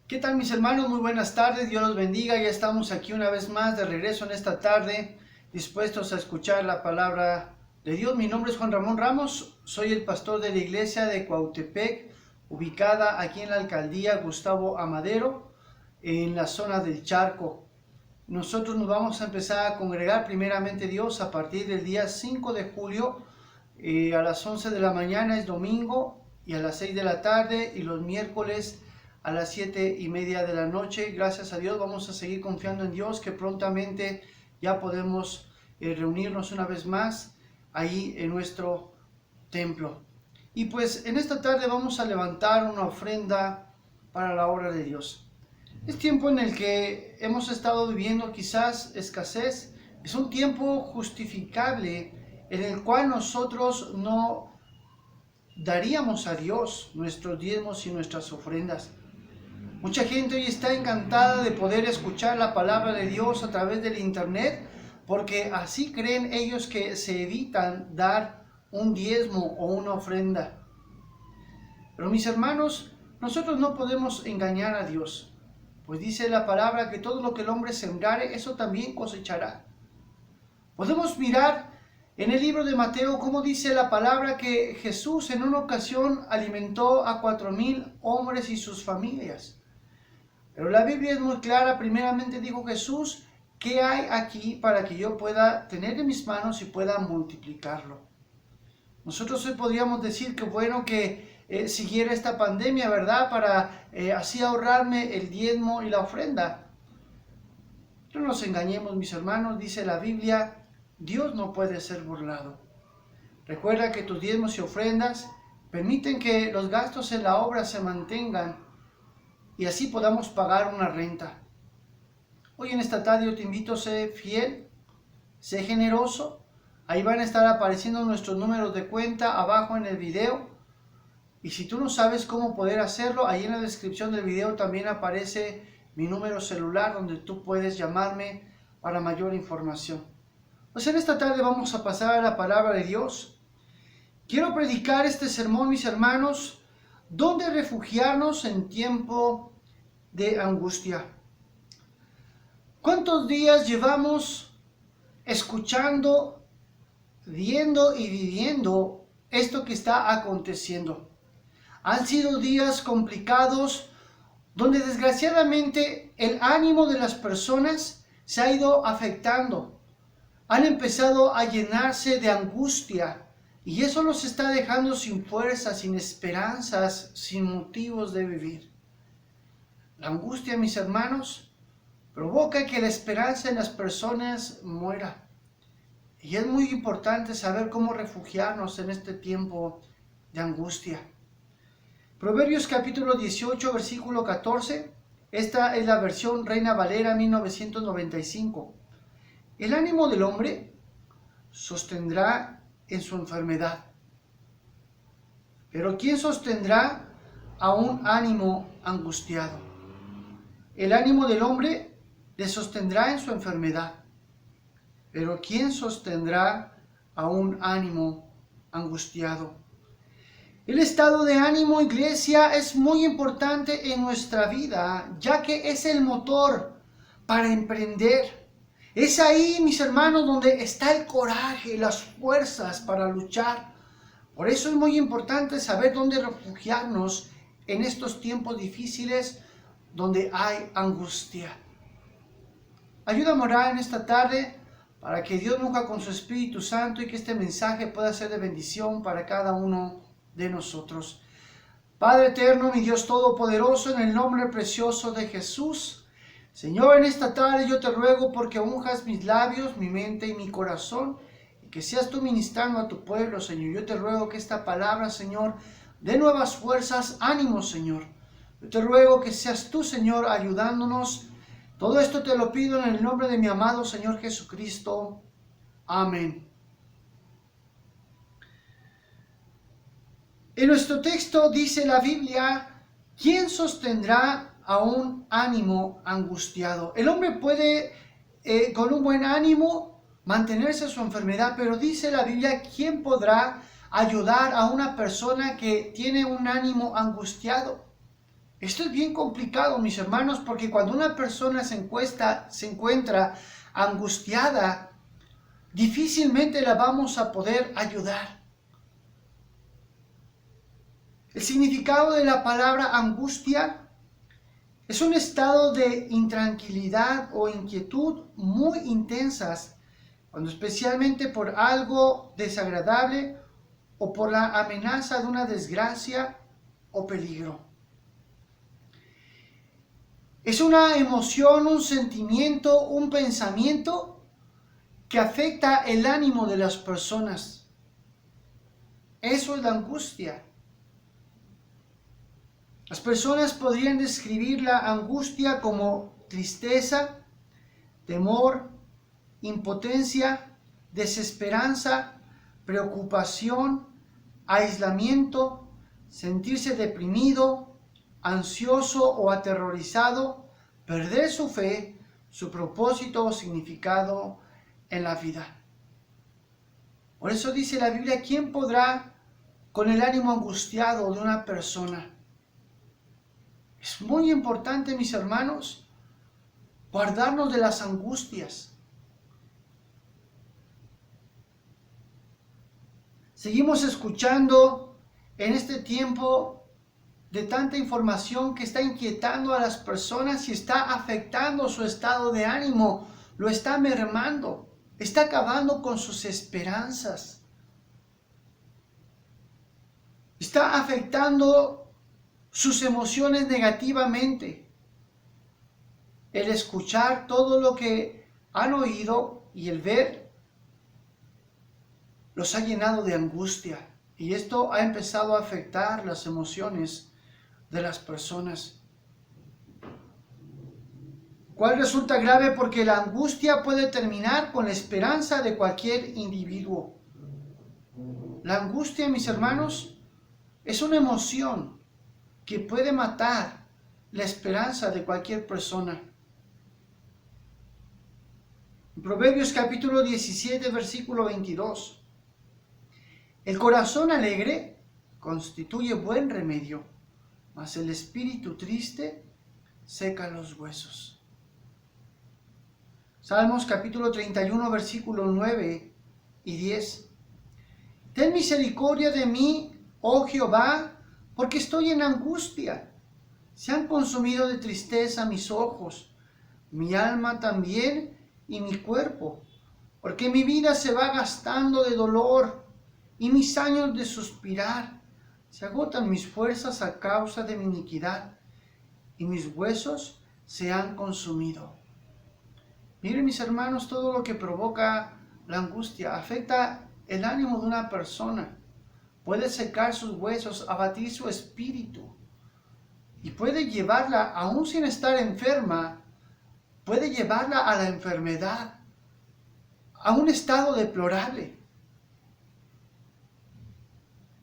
¿Qué tal, mis hermanos? Muy buenas tardes, Dios los bendiga. Ya estamos aquí una vez más de regreso en esta tarde, dispuestos a escuchar la palabra de Dios. Mi nombre es Juan Ramón Ramos, soy el pastor de la iglesia de Cuautepec, ubicada aquí en la alcaldía Gustavo Amadero, en la zona del Charco. Nosotros nos vamos a empezar a congregar primeramente Dios a partir del día 5 de julio, a las 11 de la mañana es domingo y a las 6 de la tarde, y los miércoles a las 7:30 de la noche. Gracias a Dios vamos a seguir confiando en Dios que prontamente ya podemos reunirnos una vez más ahí en nuestro templo. Y pues en esta tarde vamos a levantar una ofrenda para la obra de Dios. Es tiempo en el que hemos estado viviendo quizás escasez. Es un tiempo justificable en el cual nosotros no daríamos a Dios nuestros diezmos y nuestras ofrendas. Mucha gente hoy está encantada de poder escuchar la palabra de Dios a través del internet, porque así creen ellos que se evitan dar un diezmo o una ofrenda. Pero mis hermanos, nosotros no podemos engañar a Dios, pues dice la palabra que todo lo que el hombre sembrare, eso también cosechará. Podemos mirar en el libro de Mateo cómo dice la palabra que Jesús en una ocasión alimentó a 4,000 hombres y sus familias. Pero la Biblia es muy clara. Primeramente dijo Jesús: ¿qué hay aquí para que yo pueda tener en mis manos y pueda multiplicarlo? Nosotros hoy podríamos decir que bueno que siguiera esta pandemia, ¿verdad? Para así ahorrarme el diezmo y la ofrenda. No nos engañemos, mis hermanos, dice la Biblia, Dios no puede ser burlado. Recuerda que tus diezmos y ofrendas permiten que los gastos en la obra se mantengan y así podamos pagar una renta. Hoy en esta tarde yo te invito a ser fiel, sé generoso. Ahí van a estar apareciendo nuestros números de cuenta abajo en el video. Y si tú no sabes cómo poder hacerlo, ahí en la descripción del video también aparece mi número celular donde tú puedes llamarme para mayor información. Pues en esta tarde vamos a pasar a la palabra de Dios. Quiero predicar este sermón, mis hermanos, ¿dónde refugiarnos en tiempo de angustia? ¿Cuántos días llevamos escuchando, viendo y viviendo esto que está aconteciendo? Han sido días complicados donde desgraciadamente el ánimo de las personas se ha ido afectando. Han empezado a llenarse de angustia y eso los está dejando sin fuerzas, sin esperanzas, sin motivos de vivir. La angustia, mis hermanos, provoca que la esperanza en las personas muera. Y es muy importante saber cómo refugiarnos en este tiempo de angustia. Proverbios capítulo 18, versículo 14. Esta es la versión Reina Valera 1995. El ánimo del hombre sostendrá en su enfermedad. Pero ¿quién sostendrá a un ánimo angustiado? El ánimo del hombre le sostendrá en su enfermedad. Pero ¿quién sostendrá a un ánimo angustiado? El estado de ánimo, iglesia, es muy importante en nuestra vida, ya que es el motor para emprender. Es ahí, mis hermanos, donde está el coraje, las fuerzas para luchar. Por eso es muy importante saber dónde refugiarnos en estos tiempos difíciles donde hay angustia. Ayúdame a orar en esta tarde para que Dios me unja con su Espíritu Santo y que este mensaje pueda ser de bendición para cada uno de nosotros. Padre eterno, mi Dios todopoderoso, en el nombre precioso de Jesús, Señor, en esta tarde yo te ruego porque unjas mis labios, mi mente y mi corazón, y que seas tú ministrando a tu pueblo, Señor. Yo te ruego que esta palabra, Señor, dé nuevas fuerzas, ánimo, Señor. Yo te ruego que seas tú, Señor, ayudándonos. Todo esto te lo pido en el nombre de mi amado Señor Jesucristo. Amén. En nuestro texto dice la Biblia, ¿quién sostendrá a un ánimo angustiado? El hombre puede con un buen ánimo mantenerse en su enfermedad, pero dice la Biblia, ¿quién podrá ayudar a una persona que tiene un ánimo angustiado? Esto es bien complicado, mis hermanos, porque cuando una persona se encuentra angustiada, difícilmente la vamos a poder ayudar. El significado de la palabra angustia es un estado de intranquilidad o inquietud muy intensas, cuando especialmente por algo desagradable o por la amenaza de una desgracia o peligro. Es una emoción, un sentimiento, un pensamiento que afecta el ánimo de las personas. Eso es la angustia. Las personas podrían describir la angustia como tristeza, temor, impotencia, desesperanza, preocupación, aislamiento, sentirse deprimido, ansioso o aterrorizado, perder su fe, su propósito o significado en la vida. Por eso dice la Biblia, ¿quién podrá con el ánimo angustiado de una persona? Es muy importante, mis hermanos, guardarnos de las angustias. Seguimos escuchando en este tiempo de tanta información que está inquietando a las personas y está afectando su estado de ánimo, lo está mermando, está acabando con sus esperanzas, está afectando sus emociones negativamente. El escuchar todo lo que han oído y el ver los ha llenado de angustia, y esto ha empezado a afectar las emociones de las personas. ¿Cuál resulta grave? Porque la angustia puede terminar con la esperanza de cualquier individuo. La angustia, mis hermanos, es una emoción que puede matar la esperanza de cualquier persona. En Proverbios capítulo 17, versículo 22. El corazón alegre constituye buen remedio, mas el espíritu triste seca los huesos. Salmos capítulo 31, versículo 9 y 10. Ten misericordia de mí, oh Jehová, porque estoy en angustia. Se han consumido de tristeza mis ojos, mi alma también y mi cuerpo, porque mi vida se va gastando de dolor y mis años de suspirar. Se agotan mis fuerzas a causa de mi iniquidad y mis huesos se han consumido. Miren, mis hermanos, todo lo que provoca la angustia afecta el ánimo de una persona. Puede secar sus huesos, abatir su espíritu y puede llevarla, aún sin estar enferma, puede llevarla a la enfermedad, a un estado deplorable.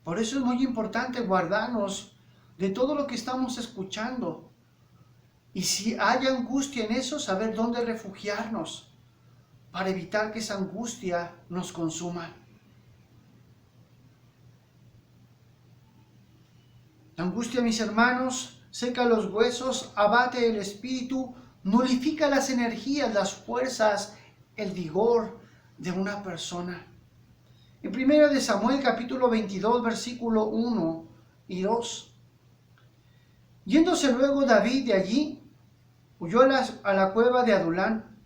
Por eso es muy importante guardarnos de todo lo que estamos escuchando. Y si hay angustia en eso, saber dónde refugiarnos para evitar que esa angustia nos consuma. La angustia, mis hermanos, seca los huesos, abate el espíritu, nulifica las energías, las fuerzas, el vigor de una persona. En 1 Samuel capítulo 22, versículo 1 y 2. Yéndose luego David de allí, huyó a la cueva de Adulán.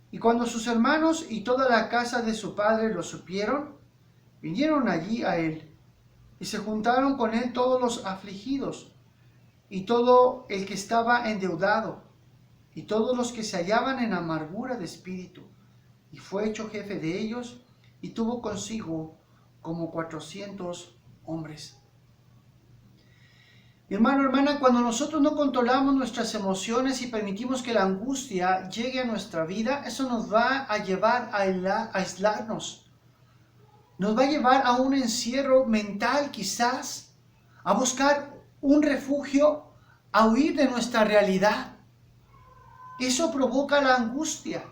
Y cuando sus hermanos y toda la casa de su padre lo supieron, vinieron allí a él, y se juntaron con él todos los afligidos, y todo el que estaba endeudado, y todos los que se hallaban en amargura de espíritu, y fue hecho jefe de ellos, y tuvo consigo como 400 hombres. Mi hermano, hermana, cuando nosotros no controlamos nuestras emociones y permitimos que la angustia llegue a nuestra vida, eso nos va a llevar a aislarnos. Nos va a llevar a un encierro mental quizás, a buscar un refugio, a huir de nuestra realidad. Eso provoca la angustia.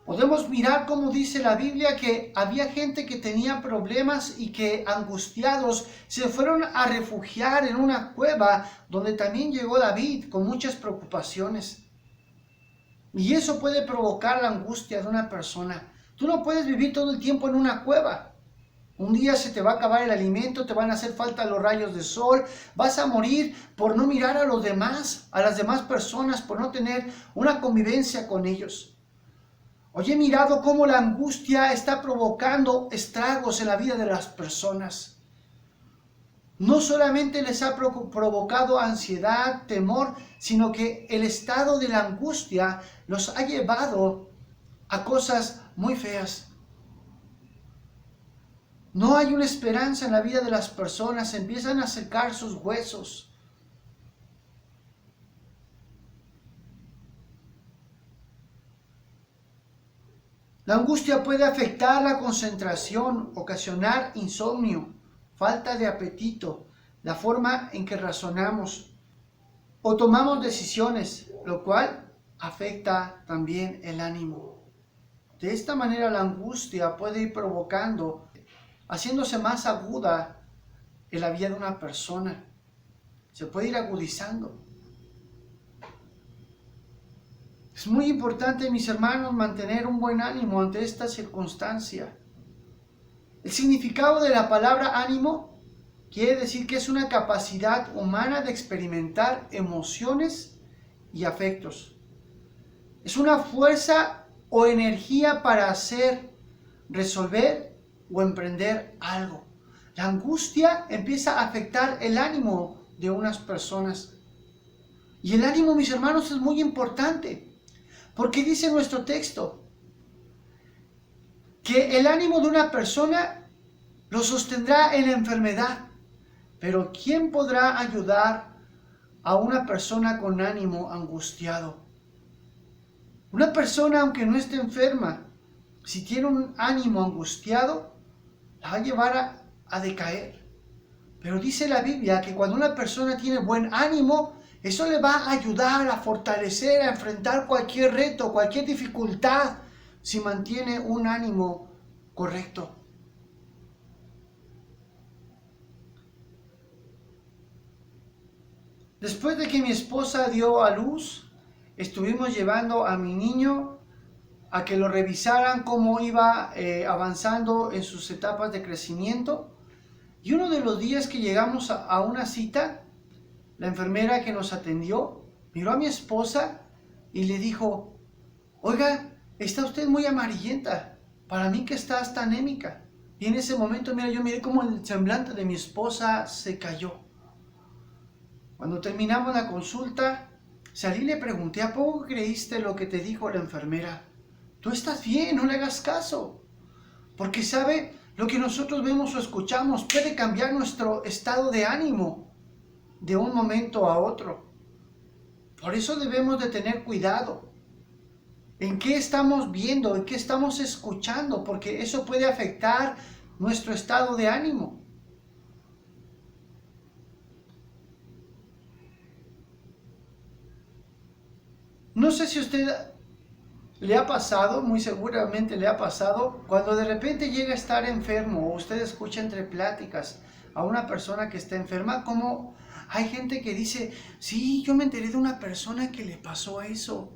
Podemos mirar cómo dice la Biblia que había gente que tenía problemas y que angustiados se fueron a refugiar en una cueva donde también llegó David con muchas preocupaciones. Y eso puede provocar la angustia de una persona. Tú no puedes vivir todo el tiempo en una cueva. Un día se te va a acabar el alimento, te van a hacer falta los rayos de sol, vas a morir por no mirar a los demás, a las demás personas, por no tener una convivencia con ellos. Hoy he mirado cómo la angustia está provocando estragos en la vida de las personas. No solamente les ha provocado ansiedad, temor, sino que el estado de la angustia los ha llevado a cosas muy feas. No hay una esperanza en la vida de las personas, empiezan a secar sus huesos. La angustia puede afectar la concentración, ocasionar insomnio, falta de apetito, la forma en que razonamos o tomamos decisiones, lo cual afecta también el ánimo. De esta manera la angustia puede ir provocando, haciéndose más aguda en la vida de una persona. Se puede ir agudizando. Es muy importante, mis hermanos, mantener un buen ánimo ante esta circunstancia. El significado de la palabra ánimo quiere decir que es una capacidad humana de experimentar emociones y afectos. Es una fuerza o energía para hacer, resolver o emprender algo. La angustia empieza a afectar el ánimo de unas personas. Y el ánimo, mis hermanos, es muy importante. Porque dice nuestro texto que el ánimo de una persona lo sostendrá en la enfermedad. Pero ¿quién podrá ayudar a una persona con ánimo angustiado? Una persona, aunque no esté enferma, si tiene un ánimo angustiado, la va a llevar a decaer. Pero dice la Biblia que cuando una persona tiene buen ánimo, eso le va a ayudar a fortalecer, a enfrentar cualquier reto, cualquier dificultad, si mantiene un ánimo correcto. Después de que mi esposa dio a luz, estuvimos llevando a mi niño a que lo revisaran cómo iba avanzando en sus etapas de crecimiento. Y uno de los días que llegamos a una cita, la enfermera que nos atendió miró a mi esposa y le dijo: oiga, está usted muy amarillenta, para mí que está hasta anémica. Y en ese momento, mira, yo miré cómo el semblante de mi esposa se cayó. Cuando terminamos la consulta, salí y le pregunté: ¿a poco creíste lo que te dijo la enfermera? Tú estás bien, no le hagas caso. Porque sabe, lo que nosotros vemos o escuchamos puede cambiar nuestro estado de ánimo de un momento a otro. Por eso debemos de tener cuidado en qué estamos viendo, en qué estamos escuchando, porque eso puede afectar nuestro estado de ánimo. No sé si a usted le ha pasado, muy seguramente le ha pasado, cuando de repente llega a estar enfermo o usted escucha entre pláticas a una persona que está enferma, como hay gente que dice: sí, yo me enteré de una persona que le pasó eso.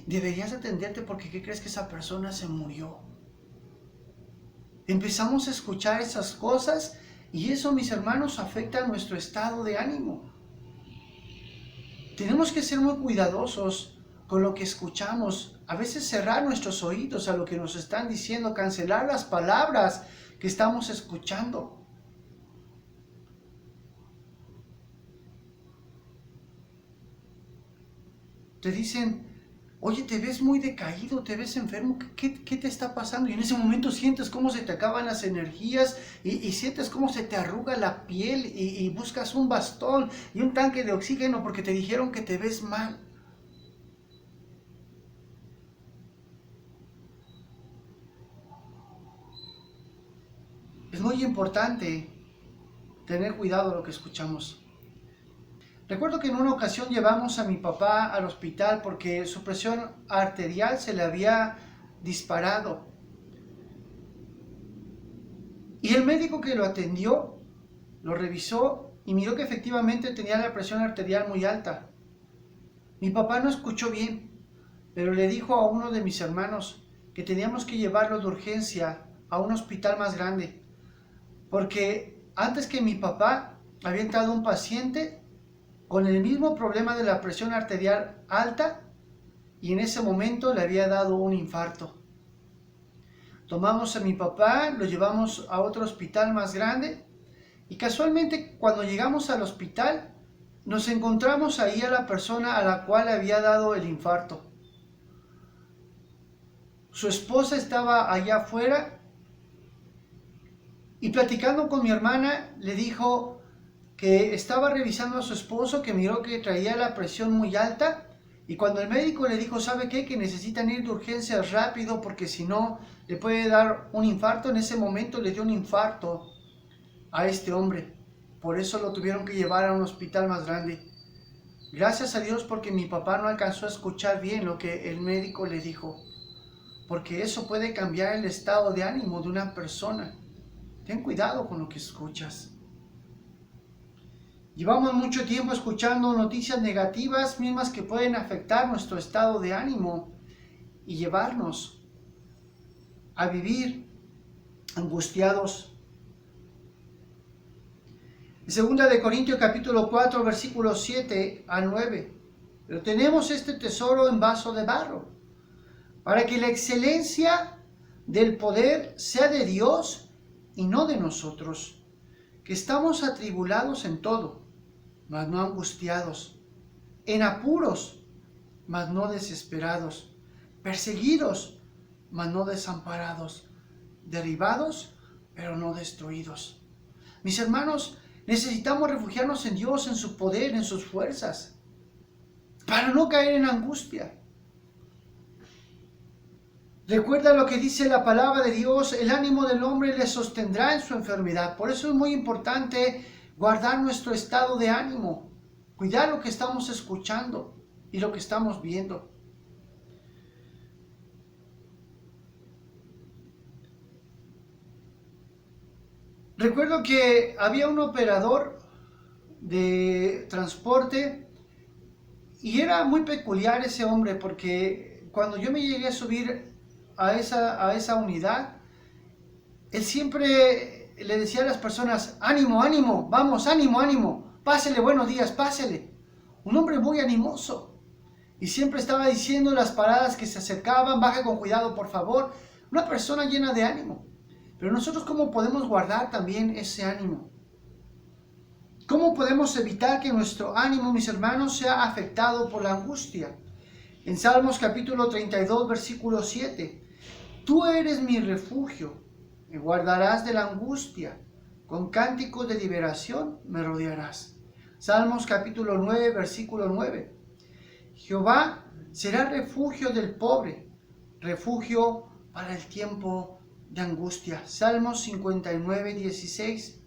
Deberías atenderte porque ¿qué crees que esa persona se murió? Empezamos a escuchar esas cosas y eso, mis hermanos, afecta a nuestro estado de ánimo. Tenemos que ser muy cuidadosos con lo que escuchamos, a veces cerrar nuestros oídos a lo que nos están diciendo, cancelar las palabras que estamos escuchando. Te dicen: oye, te ves muy decaído, te ves enfermo, ¿qué te está pasando? Y en ese momento sientes cómo se te acaban las energías y sientes cómo se te arruga la piel y buscas un bastón y un tanque de oxígeno porque te dijeron que te ves mal. Es muy importante tener cuidado de lo que escuchamos. Recuerdo que en una ocasión llevamos a mi papá al hospital porque su presión arterial se le había disparado. Y el médico que lo atendió, lo revisó y miró que efectivamente tenía la presión arterial muy alta. Mi papá no escuchó bien, pero le dijo a uno de mis hermanos que teníamos que llevarlo de urgencia a un hospital más grande, porque antes que mi papá había entrado un paciente con el mismo problema de la presión arterial alta y en ese momento le había dado un infarto. Tomamos a mi papá, lo llevamos a otro hospital más grande y casualmente cuando llegamos al hospital nos encontramos ahí a la persona a la cual le había dado el infarto. Su esposa estaba allá afuera y platicando con mi hermana le dijo que estaba revisando a su esposo, que miró que traía la presión muy alta y cuando el médico le dijo, ¿sabe qué? Que necesitan ir de urgencias rápido porque si no le puede dar un infarto. En ese momento le dio un infarto a este hombre. Por eso lo tuvieron que llevar a un hospital más grande. Gracias a Dios porque mi papá no alcanzó a escuchar bien lo que el médico le dijo. Porque eso puede cambiar el estado de ánimo de una persona. Ten cuidado con lo que escuchas. Llevamos mucho tiempo escuchando noticias negativas, mismas que pueden afectar nuestro estado de ánimo y llevarnos a vivir angustiados. En 2 de Corintios capítulo 4, versículos 7 a 9. Pero tenemos este tesoro en vaso de barro, para que la excelencia del poder sea de Dios y no de nosotros, que estamos atribulados en todo, mas no angustiados, en apuros, mas no desesperados, perseguidos, mas no desamparados, derribados, pero no destruidos. Mis hermanos, necesitamos refugiarnos en Dios, en su poder, en sus fuerzas, para no caer en angustia. Recuerda lo que dice la palabra de Dios, el ánimo del hombre le sostendrá en su enfermedad. Por eso es muy importante guardar nuestro estado de ánimo, cuidar lo que estamos escuchando y lo que estamos viendo. Recuerdo que había un operador de transporte y era muy peculiar ese hombre porque cuando yo me llegué a subir a esa unidad, él siempre le decía a las personas, ánimo, ánimo, vamos, ánimo, ánimo, pásele, buenos días, pásele. Un hombre muy animoso y siempre estaba diciendo las paradas que se acercaban, baje con cuidado por favor, una persona llena de ánimo. Pero nosotros, ¿cómo podemos guardar también ese ánimo? ¿Cómo podemos evitar que nuestro ánimo, mis hermanos, sea afectado por la angustia? En Salmos capítulo 32, versículo 7, tú eres mi refugio, me guardarás de la angustia, con cánticos de liberación me rodearás. Salmos capítulo 9, versículo 9, Jehová será refugio del pobre, refugio para el tiempo de angustia. Salmos 59, 16.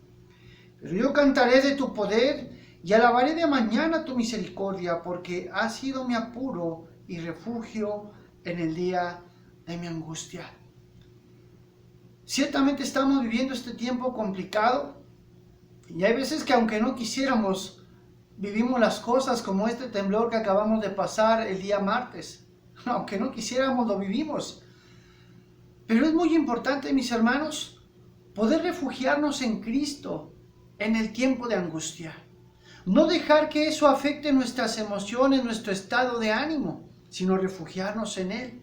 Pero yo cantaré de tu poder y alabaré de mañana tu misericordia, porque has sido mi apuro y refugio en el día de mi angustia. Ciertamente estamos viviendo este tiempo complicado y hay veces que aunque no quisiéramos, vivimos las cosas como este temblor que acabamos de pasar el día martes. Aunque no quisiéramos, lo vivimos. Pero es muy importante, mis hermanos, poder refugiarnos en Cristo en el tiempo de angustia. No dejar que eso afecte nuestras emociones, nuestro estado de ánimo, sino refugiarnos en Él.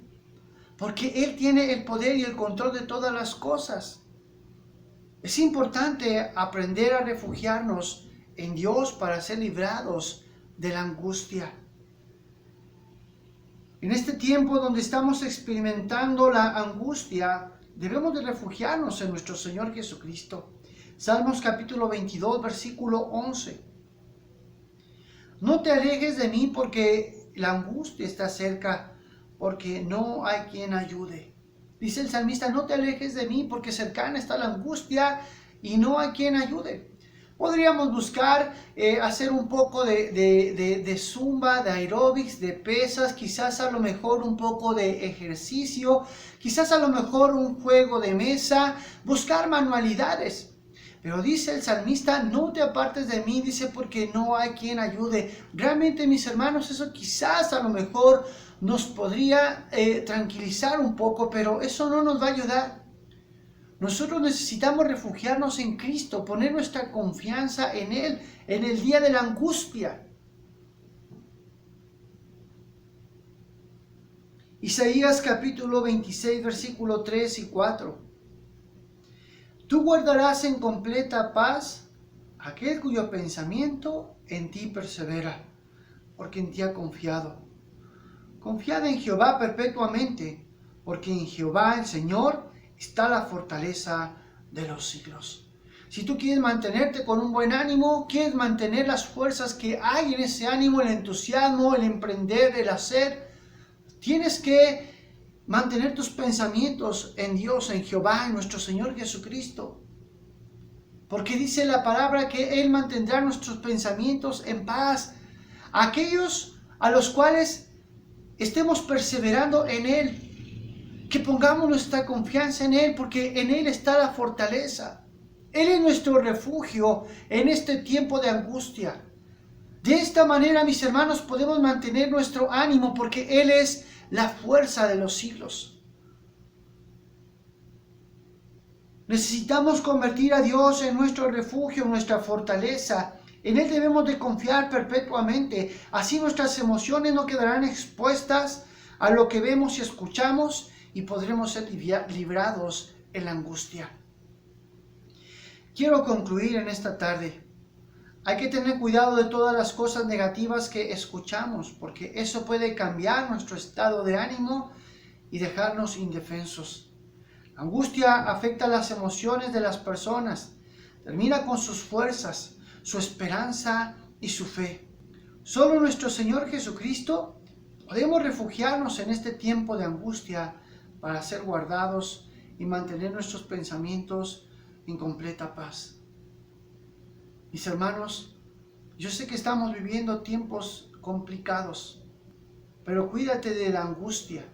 Porque Él tiene el poder y el control de todas las cosas. Es importante aprender a refugiarnos en Dios para ser librados de la angustia. En este tiempo donde estamos experimentando la angustia, debemos de refugiarnos en nuestro Señor Jesucristo. Salmos capítulo 22, versículo 11. No te alejes de mí porque la angustia está cerca, porque no hay quien ayude. Dice el salmista, no te alejes de mí porque cercana está la angustia y no hay quien ayude. Podríamos buscar hacer un poco de zumba, de aeróbics, de pesas, quizás a lo mejor un poco de ejercicio, quizás a lo mejor un juego de mesa, buscar manualidades. Pero dice el salmista, no te apartes de mí, dice, porque no hay quien ayude. Realmente, mis hermanos, eso quizás a lo mejor nos podría tranquilizar un poco, pero eso no nos va a ayudar. Nosotros necesitamos refugiarnos en Cristo, poner nuestra confianza en Él, en el día de la angustia. Isaías capítulo 26, versículo 3 y 4. Tú guardarás en completa paz aquel cuyo pensamiento en ti persevera, porque en ti ha confiado. Confiad en Jehová perpetuamente, porque en Jehová el Señor está la fortaleza de los siglos. Si tú quieres mantenerte con un buen ánimo, quieres mantener las fuerzas que hay en ese ánimo, el entusiasmo, el emprender, el hacer, tienes que mantener tus pensamientos en Dios, en Jehová, en nuestro Señor Jesucristo. Porque dice la palabra que Él mantendrá nuestros pensamientos en paz. Aquellos a los cuales estemos perseverando en Él, que pongamos nuestra confianza en Él, porque en Él está la fortaleza. Él es nuestro refugio en este tiempo de angustia. De esta manera, mis hermanos, podemos mantener nuestro ánimo, porque Él es la fuerza de los siglos. Necesitamos convertir a Dios en nuestro refugio, en nuestra fortaleza. En Él debemos de confiar perpetuamente. Así nuestras emociones no quedarán expuestas a lo que vemos y escuchamos, y podremos ser librados en la angustia. Quiero concluir en esta tarde. Hay que tener cuidado de todas las cosas negativas que escuchamos, porque eso puede cambiar nuestro estado de ánimo y dejarnos indefensos. La angustia afecta las emociones de las personas, termina con sus fuerzas, su esperanza y su fe. Solo nuestro Señor Jesucristo podemos refugiarnos en este tiempo de angustia para ser guardados y mantener nuestros pensamientos en completa paz. Mis hermanos, yo sé que estamos viviendo tiempos complicados, pero cuídate de la angustia,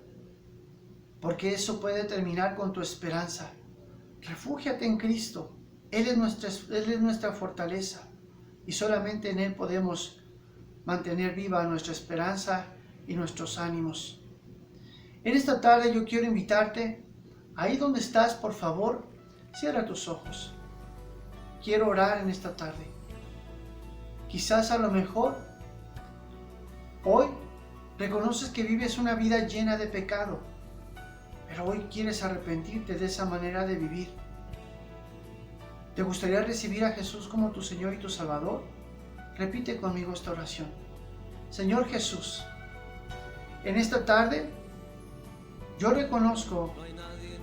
porque eso puede terminar con tu esperanza. Refúgiate en Cristo. Él es nuestra fortaleza, y solamente en Él podemos mantener viva nuestra esperanza y nuestros ánimos. En esta tarde yo quiero invitarte, ahí donde estás, por favor, cierra tus ojos. Quiero orar en esta tarde. Quizás a lo mejor hoy reconoces que vives una vida llena de pecado, pero hoy quieres arrepentirte de esa manera de vivir. ¿Te gustaría recibir a Jesús como tu Señor y tu Salvador? Repite conmigo esta oración. Señor Jesús, en esta tarde yo reconozco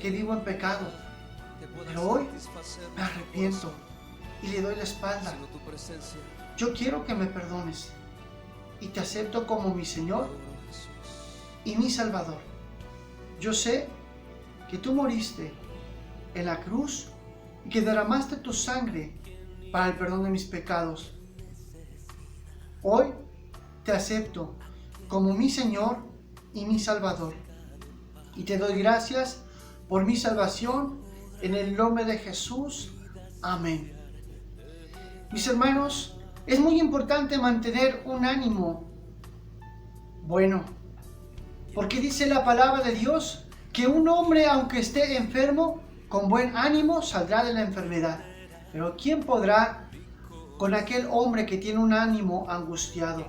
que vivo en pecado, pero hoy me arrepiento y le doy la espalda. Yo quiero que me perdones y te acepto como mi Señor y mi Salvador. Yo sé que tú moriste en la cruz y que derramaste tu sangre para el perdón de mis pecados. Hoy te acepto como mi Señor y mi Salvador. Y te doy gracias por mi salvación en el nombre de Jesús. Amén. Mis hermanos, es muy importante mantener un ánimo bueno, porque dice la palabra de Dios que un hombre, aunque esté enfermo, con buen ánimo saldrá de la enfermedad. Pero ¿quién podrá con aquel hombre que tiene un ánimo angustiado?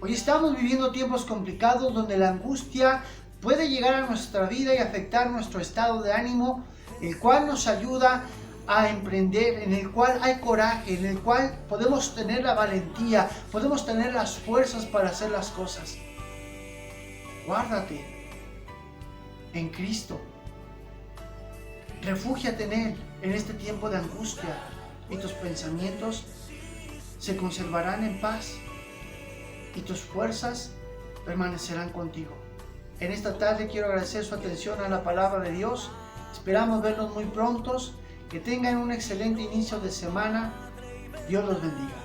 Hoy estamos viviendo tiempos complicados donde la angustia puede llegar a nuestra vida y afectar nuestro estado de ánimo, el cual nos ayuda a emprender, en el cual hay coraje, en el cual podemos tener la valentía, podemos tener las fuerzas para hacer las cosas. Guárdate en Cristo. Refúgiate en Él en este tiempo de angustia, y tus pensamientos se conservarán en paz y tus fuerzas permanecerán contigo. En esta tarde quiero agradecer su atención a la palabra de Dios. Esperamos vernos muy prontos. Que tengan un excelente inicio de semana. Dios los bendiga.